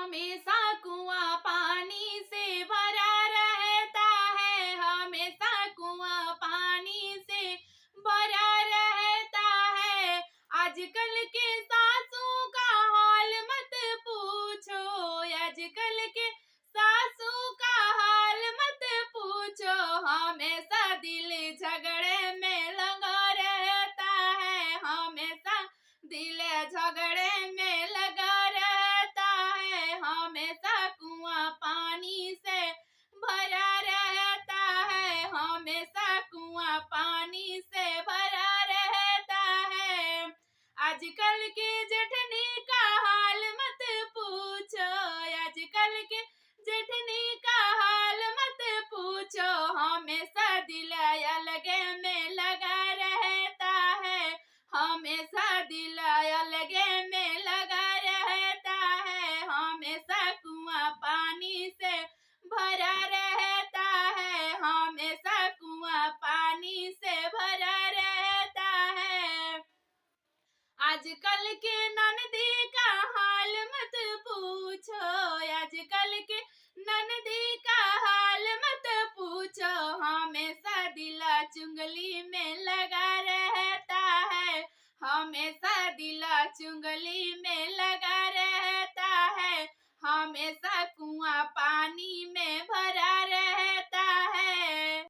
हमेशा कुआं पानी से भरा रहता है, हमेशा कुआं पानी से भरा रहता है। आजकल के सासू का हाल मत पूछो, आजकल के सासू का हाल मत पूछो, हमेशा दिल झगड़े में लगा रहता है, हमेशा दिल झगड़े में लगा रहता है। हमेशा कुआं पानी से भरा रहता है, हमेशा कुआं पानी से भरा रहता है। आजकल के जेठनी का हाल मत पूछो, आजकल के जेठनी का हाल मत पूछो, हमेशा दिल अलगे में लगा रहता है, हमेशा दिल अलगे में लगा रहता है। हमेशा कुआं पानी से भरा रहता है, हमेशा कुआं पानी से भरा रहता है। आजकल के ननदी का हाल मत पूछो, आजकल के ननदी का हाल मत पूछो, हमेशा दिल चुंगली में लगा रहता है, हमेशा दिल चुंगली में लगा रहता है। हमेशा कुआं पानी में भरा रहता